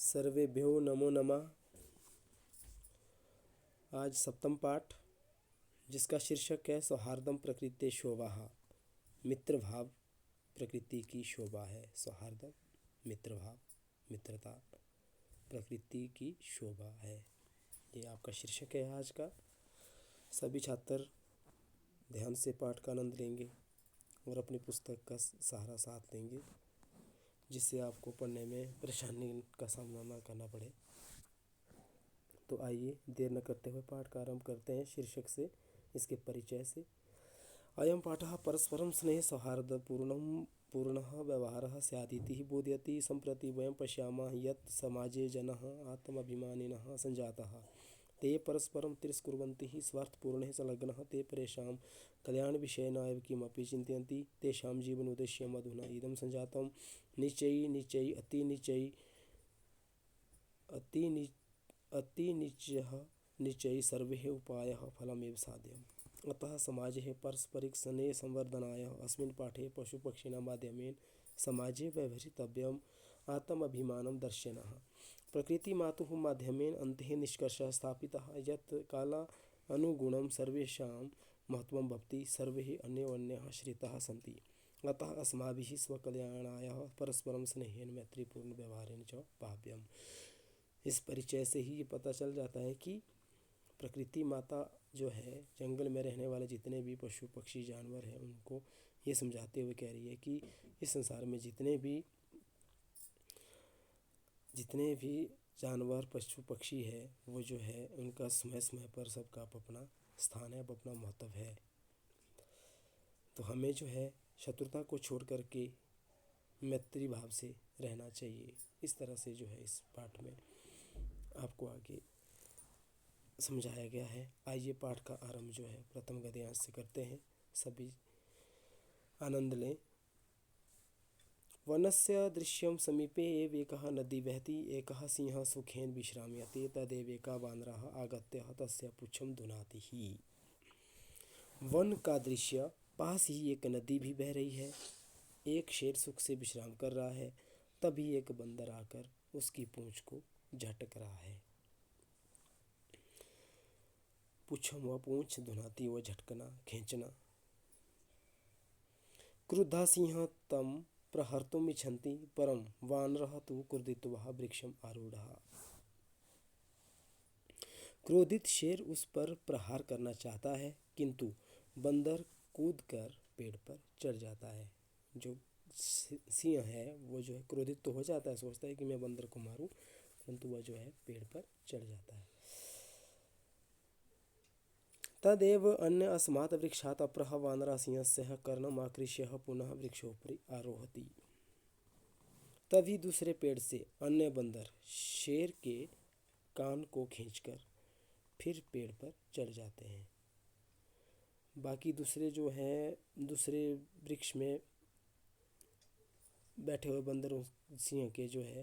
सर्वेभ्यो नमो नमः। आज सप्तम पाठ, जिसका शीर्षक है सौहार्दम प्रकृति शोभा। मित्र भाव प्रकृति की शोभा है। सौहार्दम मित्र भाव, मित्रता प्रकृति की शोभा है, ये आपका शीर्षक है आज का। सभी छात्र ध्यान से पाठ का आनंद लेंगे और अपनी पुस्तक का सहारा साथ लेंगे, जिससे आपको पढ़ने में परेशानी का सामना ना करना पड़े। तो आइए देर न करते हुए पाठ का आरंभ करते हैं शीर्षक से, इसके परिचय से। अयं पाठः परस्परं स्नेह सौहार्दपूर्णः व्यवहारः स्यादिति बोधयति। सम्प्रति वयं पश्यामः यत् समाजे जनाः आत्माभिमानिनः सञ्जाताः। ते परस्परं तिरस्कुर्वन्ति, स्वार्थपूर्णे संलग्नाः। ते परेषां कल्याणविषयेन एव किमपि चिन्तयन्ति। तेषां जीवनोद्देश्यम् अधुना इदं सञ्जातं नीचैः नीचैः सर्वैः उपायः फलमेव साध्यम्। अतः समाजे पारस्परिक स्नेह संवर्धनाय अस्मिन् पाठे पशुपक्षिणां माध्यमेन समाजे व्यवहृतव्यम् आत्माभिमानं दर्शनः। प्रकृतिमातुः माध्यमेन अन्ते निष्कर्षः स्थापितः यत् कालानुगुणं सर्वेषां महत्त्वं भवति। सर्वे अन्योन्यः आश्रिताः सन्ति। अतः अस्माभिः स्वकल्याणाय परस्परं स्नेहेन मैत्रीपूर्ण व्यवहारेण च भाव्यम्। इस परिचय से ही ये पता चल जाता है कि प्रकृति माता जो है, जंगल में रहने वाले जितने भी पशु पक्षी जानवर हैं, उनको ये समझाते हुए कह रही है कि इस संसार में जितने भी जानवर पशु पक्षी है, वो जो है उनका समय समय पर सबका अपना स्थान है, अपना महत्व है। तो हमें जो है शत्रुता को छोड़ करके मैत्री भाव से रहना चाहिए। इस तरह से जो है इस पाठ में आपको आगे समझाया गया है। आइए पाठ का आरंभ जो है प्रथम गद्यांश से करते हैं। सभी आनंद लें। वनस्य दृश्यं समीपे एव एकः नदी वहति। एकः सिंहः सुखेन विश्राम्यते। तदेव एकः वानरः आगत्य तस्य पुच्छं दुनाति ही। वन का दृश्य, पास ही एक नदी भी बह रही है। एक शेर सुख से विश्राम कर रहा है। तभी एक बंदर आकर उसकी पूंछ को झटक रहा है। पुच्छम व पूंछ, धुनाती व झटकना, खींचना। क्रुद्धः सिंहः तं प्रहर्तुम् इच्छन्ति, परं वानरः तु क्रुद्धित्वा वृक्षम् आरूढ़ः। क्रोधित शेर उस पर प्रहार करना चाहता है, किंतु बंदर कूदकर पेड़ पर चढ़ जाता है। जो सिंह है वो जो है क्रोधित तो हो जाता है, सोचता है कि मैं बंदर को मारूं, परंतु वह जो है पेड़ पर चढ़ जाता है। तदेव अन्य अस्मात् वृक्षात् अपरः वानरः सिंहस्य कर्णम् आकृष्य पुनः वृक्षोपरि आरोहति। तभी दूसरे पेड़ से अन्य बंदर शेर के कान को खींचकर फिर पेड़ पर चढ़ जाते हैं। बाकी दूसरे जो हैं, दूसरे वृक्ष में बैठे हुए बंदर सिंह के जो है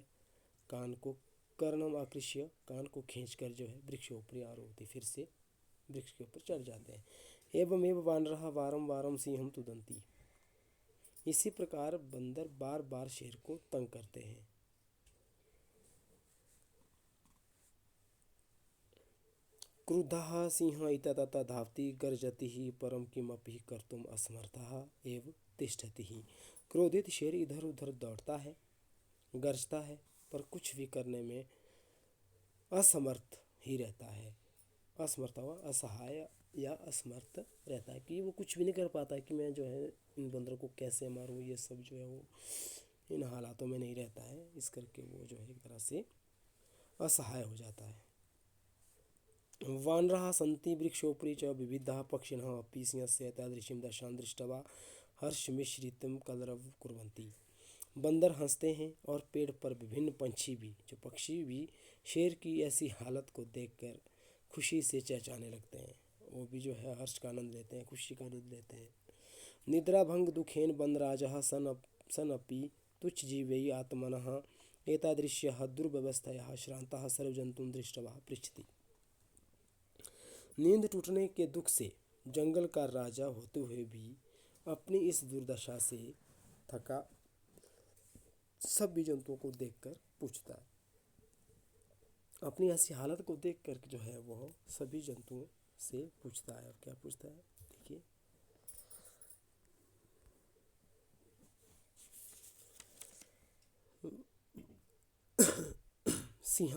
कान को कर्णम आकृष्य, कान को खींचकर जो है वृक्षोपरि आरोहति, फिर से वृक्ष के ऊपर चढ़ जाते हैं। एवमेव वानरः वारं वारं सिंहं तुदन्ति। इसी प्रकार बंदर बार बार शेर को तंग करते हैं। क्रुद्धः सिंहः इतस्ततः धावति, गर्जति परं किमपि कर्तुम् असमर्थः एव तिष्ठति। क्रोधित शेर इधर उधर दौड़ता है, गरजता है, पर कुछ भी करने में असमर्थ ही रहता है। असमर्थ हुआ, असहाय या असमर्थ रहता है कि वो कुछ भी नहीं कर पाता कि मैं जो है इन बंदरों को कैसे मारूं। ये सब जो है वो इन हालातों में नहीं रहता है। इस करके वो जो है एक तरह से असहाय हो जाता है। वानराः सन्ति वृक्षोपरि च विविधाः पक्षिणः अपि सिंहस्य तादृशीं दशां दृष्ट्वा हर्षमिश्रितं कलरवं कुर्वन्ति। बंदर हंसते हैं और पेड़ पर विभिन्न पक्षी भी शेर की ऐसी हालत को देखकर खुशी से चहचहाने लगते हैं। वो भी जो है हर्ष का आनंद लेते हैं, खुशी का आनंद लेते हैं। निद्राभंग दुखेन वनराजः सनपि तुच्छजीवै आत्मनः एतादृश्यः दुर्व्यवस्थायाः श्रान्तः सर्वजन्तून् दृष्ट्वा पृच्छति। नींद टूटने के दुख से जंगल का राजा होते हुए भी अपनी इस दुर्दशा से थका सभी जंतुओं को देखकर पूछता है, अपनी ऐसी हालत को देख कर जो है वह सभी जंतुओं से पूछता है। और क्या पूछता है देखिए, सिंह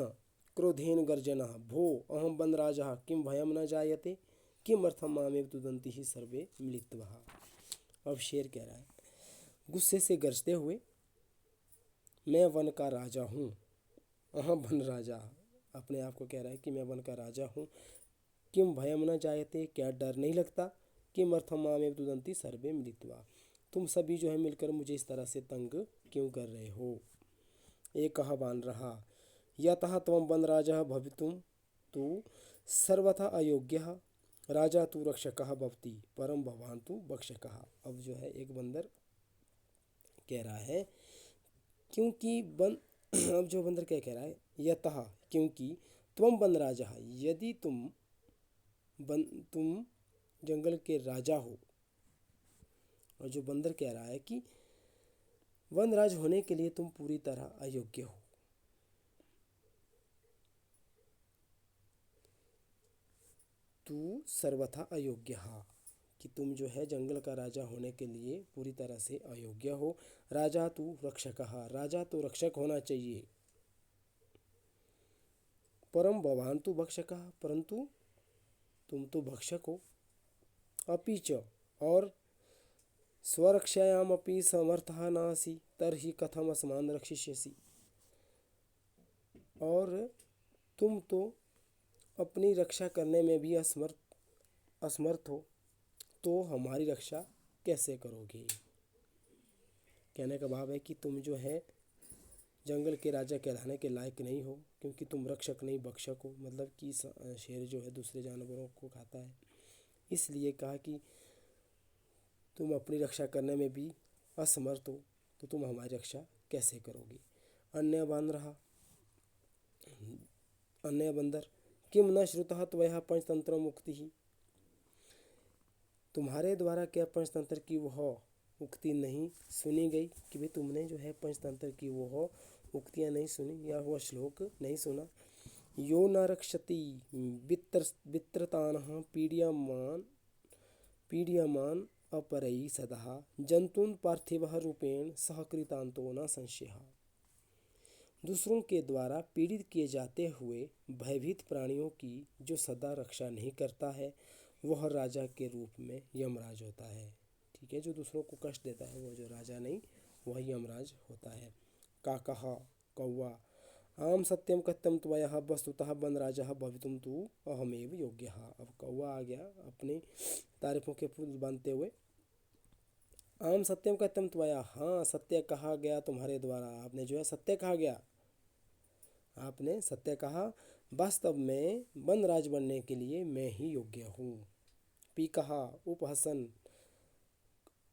क्रोधेन गर्जना भो अहम वनराजः किं भयम न जायते किमर्थम मामेव तुदन्ति ही सर्वे मिलित्वा। अब शेर कह रहा है गुस्से से गरजते हुए, मैं वन का राजा हूँ। अहम वन राजा, अपने आप को कह रहा है कि मैं वन का राजा हूँ। किम भयम न जायते, क्या डर नहीं लगता। किम अर्थम मामेव तुदन्ति सर्वे मिलित्वा, तुम सभी जो है मिलकर मुझे इस तरह से तंग क्यों कर रहे हो। एक वान रहा यतः त्वं वनराजः भवितुं तु सर्वथा अयोग्यः राजा तु रक्षकः भवति परम भवान तु भक्षकः। अब जो है एक बंदर कह रहा है क्योंकि अब जो बंदर क्या कह रहा है, यतः क्योंकि त्वं वनराजः, यदि तुम जंगल के राजा हो। और जो बंदर कह रहा है कि वनराज होने के लिए तुम पूरी तरह अयोग्य हो। तू सर्वथा अयोग्य, कि तुम जो है जंगल का राजा होने के लिए पूरी तरह से अयोग्य हो। राजा तू रक्षक, राजा तो रक्षक होना चाहिए। परम भवान तू भक्षक, परंतु तुम तो भक्षक हो। अपीच और स्वरक्षायाम अपि समर्थः नासि तर्हि कथम अस्मान् रक्षिष्यसि, और तुम तो अपनी रक्षा करने में भी असमर्थ हो, तो हमारी रक्षा कैसे करोगे। कहने का भाव है कि तुम जो है जंगल के राजा कहलाने के लायक नहीं हो, क्योंकि तुम रक्षक नहीं भक्षक हो। मतलब कि शेर जो है दूसरे जानवरों को खाता है, इसलिए कहा कि तुम अपनी रक्षा करने में भी असमर्थ हो, तो तुम हमारी रक्षा कैसे करोगे। अन्य बंदर किम न श्रुतः त्वया पंचतंत्र मुक्ति ही, तुम्हारे द्वारा क्या पंचतंत्र की वह उक्ति नहीं सुनी गई, कि भाई तुमने जो है पंचतंत्र की वह उक्तियाँ नहीं सुनी या वह श्लोक नहीं सुना। यो न रक्षति वित्रतानः पीड्यमान अपरैः सदा जंतून् पार्थिवः रूपेण सहकृतान्तो न संशयः। दूसरों के द्वारा पीड़ित किए जाते हुए भयभीत प्राणियों की जो सदा रक्षा नहीं करता है, वह राजा के रूप में यमराज होता है। ठीक है, जो दूसरों को कष्ट देता है वह जो राजा नहीं, वह यमराज होता है। काकः कौवा आम सत्यम कथम त्वया वस्तुतः वनराजः भवितुं तु अहमेव योग्यः। अब कौवा आ गया अपनी तारीफों के पुल बांधते हुए। आम सत्यम कथम त्वया, हाँ सत्य कहा गया तुम्हारे द्वारा, आपने जो है सत्य कहा गया, आपने सत्य कहा। वास्तव में वनराज बनने के लिए मैं ही योग्य हूँ। पी कहा उपहसन,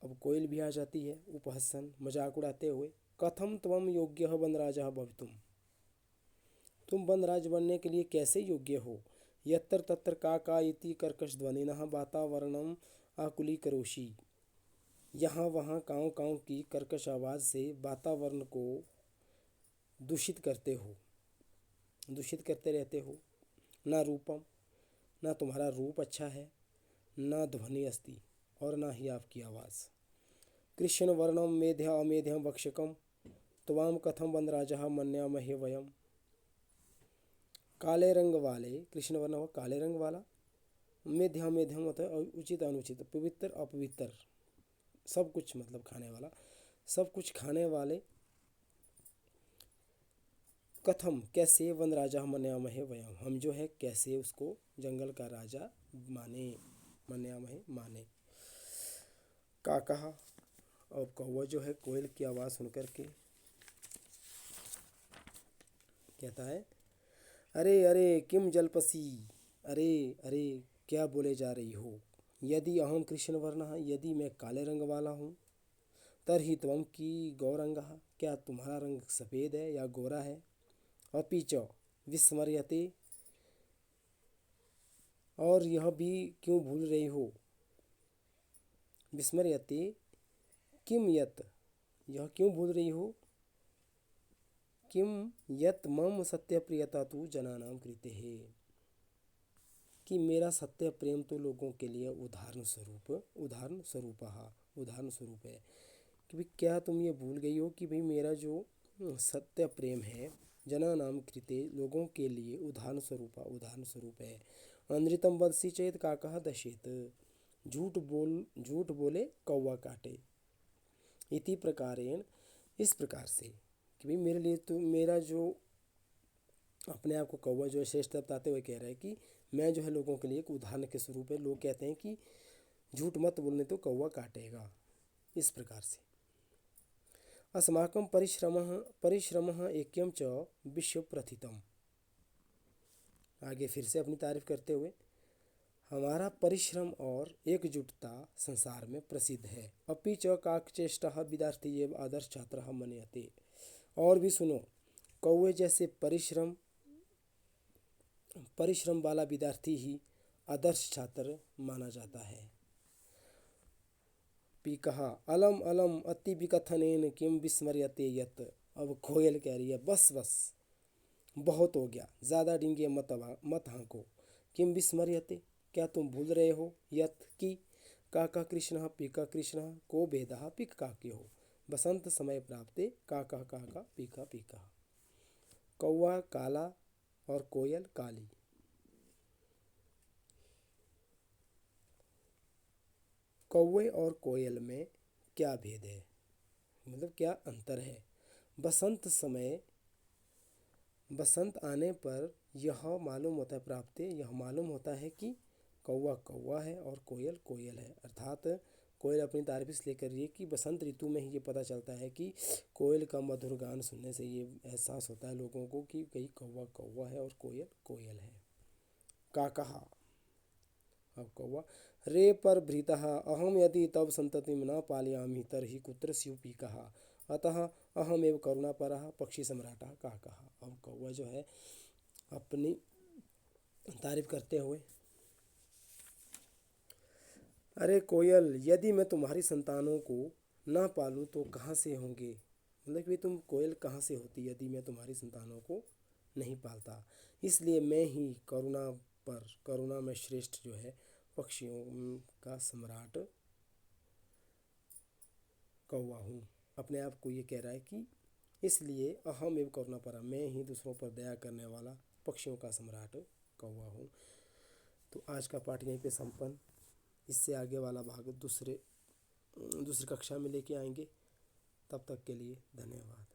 अब कोयल भी आ जाती है उपहसन मजाक उड़ाते हुए। कथम त्वम योग्य वनराजः भवितुम, तुम वनराज बनने के लिए कैसे योग्य हो। यत्र तत्र का इति कर्कश ध्वनिनः वातावरणम आकुलीकरोषि, यहाँ वहाँ काँव काँव की कर्कश आवाज़ से वातावरण को दूषित करते रहते हो। ना रूपम, ना तुम्हारा रूप अच्छा है, ना ध्वनि अस्ति, और ना ही आपकी आवाज़। कृष्ण वर्णम मेध्य अमेध्यम वक्षकम त्वाम कथम वनराजः मन्यामहे वयम। काले रंग वाले, कृष्ण वर्ण हो काले रंग वाला, मेध्य मेध्यम होता है उचित अनुचित, पवित्र अपवित्र, सब कुछ मतलब खाने वाला, सब कुछ खाने वाले। कथम कैसे वनराजा मन्यामहे वयम, हम जो है कैसे उसको जंगल का राजा माने, मन्यामहे माने। का कहा, और कौवा जो है कोयल की आवाज़ सुनकर के कहता है अरे अरे किम जलपसी, अरे अरे क्या बोले जा रही हो। यदि अहम कृष्ण वर्ण, यदि मैं काले रंग वाला हूँ, तरहि त्वम की गौरंगः, क्या तुम्हारा रंग सफ़ेद है या गोरा है। अपीच विस्मर्यते, और यह भी क्यों भूल रही हो। विस्मर्यते किम यत, यह क्यों भूल रही हो किम यत मम सत्य प्रियता तु जनानां कृते है, कि मेरा सत्य प्रेम तो लोगों के लिए उदाहरण स्वरूप है। कि भाई क्या तुम ये भूल गई हो कि भाई मेरा जो सत्य प्रेम है जनानां कृते लोगों के लिए उदाहरण स्वरूप है। अनृतम वदसि चेत काकः दशेत, झूठ बोले कौवा काटे। इति प्रकारेण, इस प्रकार से कि भाई मेरे लिए तो मेरा जो अपने आप को कौवा जो है श्रेष्ठ बताते हुए कह रहा है कि मैं जो है लोगों के लिए एक उदाहरण के स्वरूप है। लोग कहते हैं कि झूठ मत बोलने तो कौवा काटेगा। इस प्रकार से अस्माकं परिश्रमः ऐक्यं च विश्व प्रथितम्। आगे फिर से अपनी तारीफ करते हुए, हमारा परिश्रम और एकजुटता संसार में प्रसिद्ध है। अपि च काकचेष्टः विद्यार्थी एव आदर्श छात्रः मन्यते। और भी सुनो, कौवे जैसे परिश्रम वाला विद्यार्थी ही आदर्श छात्र माना जाता है। पीकः अलम अलम अति विकथनेन किम विस्मर्यते यत। अब कोयल कह रही है बस बस बहुत हो गया, ज़्यादा डींगे मत हाँको। किम विस्मर्यते, क्या तुम भूल रहे हो, यत की काका कृष्ण पीका कृष्ण को भेदः पिक काक्यो। बसंत समय प्राप्ते काका काका पीका पीका। कौवा काला और कोयल काली। कौवे और कोयल में क्या भेद है, मतलब क्या अंतर है। बसंत आने पर यह मालूम होता है कि कौवा कौवा है और कोयल कोयल है। अर्थात कोयल अपनी तारीफ इसलिए कर रही है कि बसंत ऋतु में ही ये पता चलता है कि कोयल का मधुर गान सुनने से ये एहसास होता है लोगों को कि कहीं कौवा कौवा है और कोयल कोयल है। काकहा, अब कौवा रे पर भृतः अहम यदि तब संततिं न पालयामि तर्हि कुत्र स्युपीकः अतः अहम एव करुणापरः पक्षी सम्राटः काकः। अब कौवा जो है अपनी तारीफ करते हुए, अरे कोयल, यदि मैं तुम्हारी संतानों को ना पालूं तो कहाँ से होंगे, मतलब कि तुम कोयल कहाँ से होती यदि मैं तुम्हारी संतानों को नहीं पालता। इसलिए मैं ही करुणा में श्रेष्ठ जो है पक्षियों का सम्राट कौवा हूँ। अपने आप को ये कह रहा है कि इसलिए अहम एव करुणापरा, मैं ही दूसरों पर दया करने वाला पक्षियों का सम्राट कौवा हूँ। तो आज का पाठ यहीं पे संपन्न। इससे आगे वाला भाग दूसरी कक्षा में लेके आएंगे। तब तक के लिए धन्यवाद।